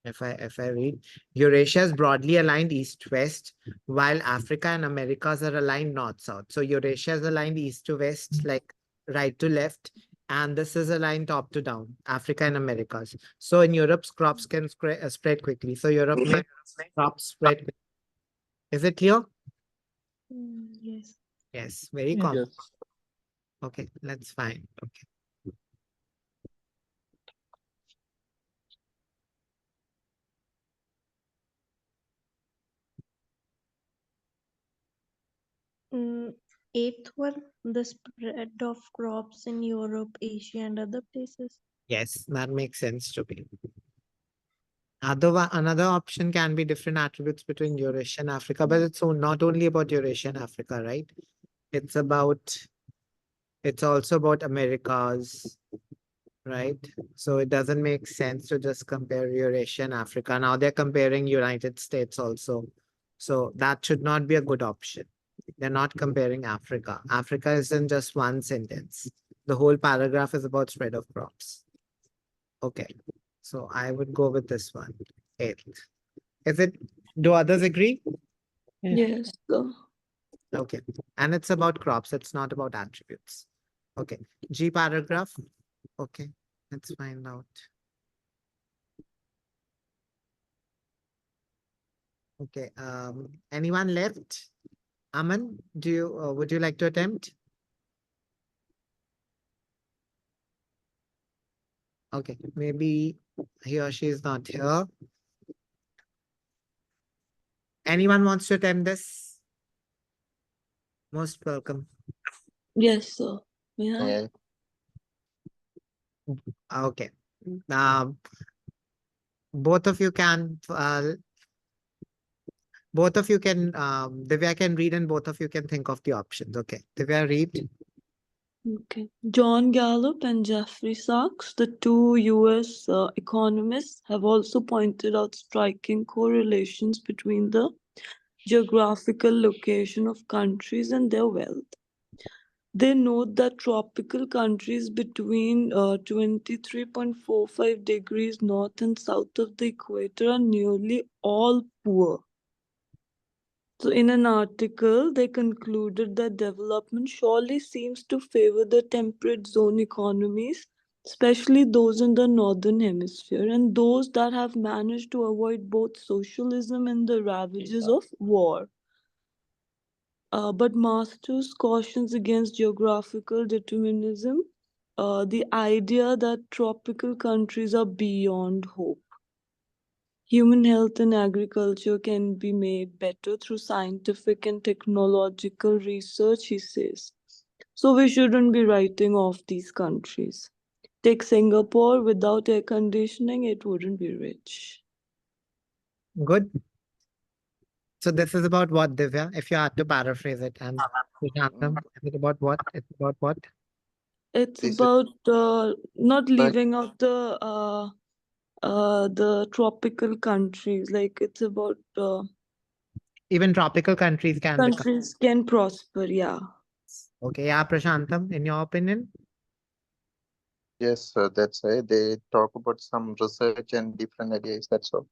if I read, Eurasia is broadly aligned east-west, while Africa and Americas are aligned north-south. So Eurasia is aligned east to west, like right to left, and this is aligned top to down, Africa and Americas. So in Europe's crops can spread quickly. So Europe makes crops spread quickly. Is it clear? Yes. Yes, very Yes. common. Okay, let's find. Okay. Eighth one, the spread of crops in Europe, Asia, and other places. Yes, that makes sense to me. Another option can be different attributes between Eurasia and Africa, but it's not only about Eurasia and Africa, right? It's about, it's also about Americas, right? So it doesn't make sense to just compare Eurasia and Africa. Now they're comparing United States also. So that should not be a good option. They're not comparing Africa. Africa isn't just one sentence. The whole paragraph is about spread of crops. Okay. So I would go with this one. Eighth. Is it, do others agree? Yes. Okay. And it's about crops. It's not about attributes. Okay. G paragraph. Okay. Let's find out. Okay. Anyone left? Aman, do you, would you like to attempt? Okay, maybe he or she is not here. Anyone wants to attempt this? Most welcome. Yes, sir. May I? Yeah. Okay. Um, both of you can Divya can read and both of you can think of the options. Okay. Divya, read. Okay. John Gallup and Jeffrey Sachs, the two US economists, have also pointed out striking correlations between the geographical location of countries and their wealth. They note that tropical countries between 23.45 degrees north and south of the equator are nearly all poor. So, in an article, they concluded that development surely seems to favor the temperate zone economies, especially those in the northern hemisphere, and those that have managed to avoid both socialism and the ravages of war. But Masters cautions against geographical determinism, the idea that tropical countries are beyond hope. Human health and agriculture can be made better through scientific and technological research, he says. So we shouldn't be writing off these countries. Take Singapore, without air conditioning, it wouldn't be rich. Good. So this is about what, Divya? If you had to paraphrase it, and Prashantam, is it about what? It's about what? It's This is about not like leaving out the tropical countries. Like it's about Even tropical countries can become. countries can prosper. Yeah. Okay, yeah, Prashantam, in your opinion? yes, sir. That's right. They talk about some research and different ideas. That's all.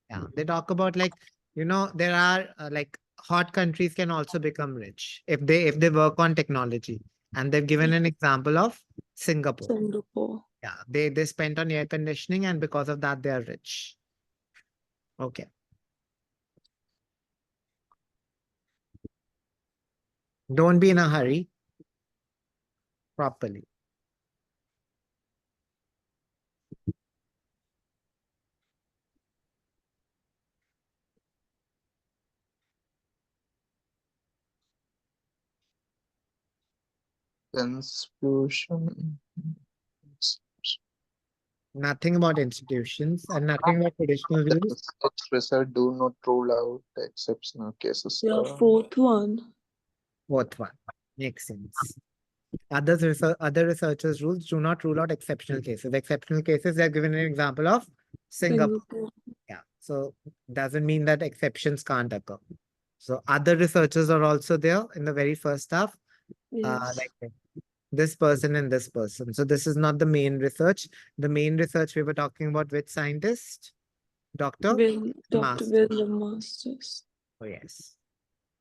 Yeah, they talk about like, there are like hot countries can also become rich if they work on technology. And they've given an example of Singapore. Singapore. Yeah, they spent on air conditioning and because of that they are rich. Okay. Don't be in a hurry. Properly. Confusion. Nothing about institutions and nothing about traditional The views. research result do not rule out exceptional cases. Yeah, fourth one. Fourth one. Makes sense. Other researchers' rules do not rule out exceptional cases. Exceptional cases, they are given an example of Singapore. Singapore. Yeah. So doesn't mean that exceptions can't occur. So other researchers are also there in the very first half. Yes. Like this person and this person. So this is not the main research. The main research we were talking about which scientist? Dr. Dr. Master. William Masters. Oh, yes.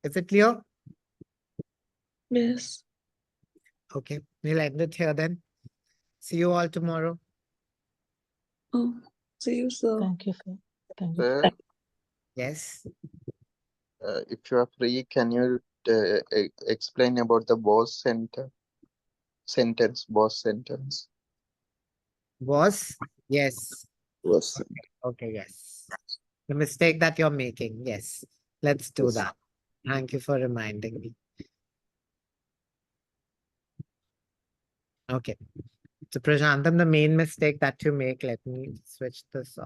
Is it clear? Yes. Okay. We'll end it here then. See you all tomorrow. Oh, see you, sir. Thank you, sir. Thank you. Sir, Yes. if you are free, can you explain about the boss sentence? Was? Yes. Was Okay, yes. The mistake that you're making. Yes. Let's do yes. that. Thank you for reminding me. Okay. So Prashantam, the main mistake that you make, let me switch this off.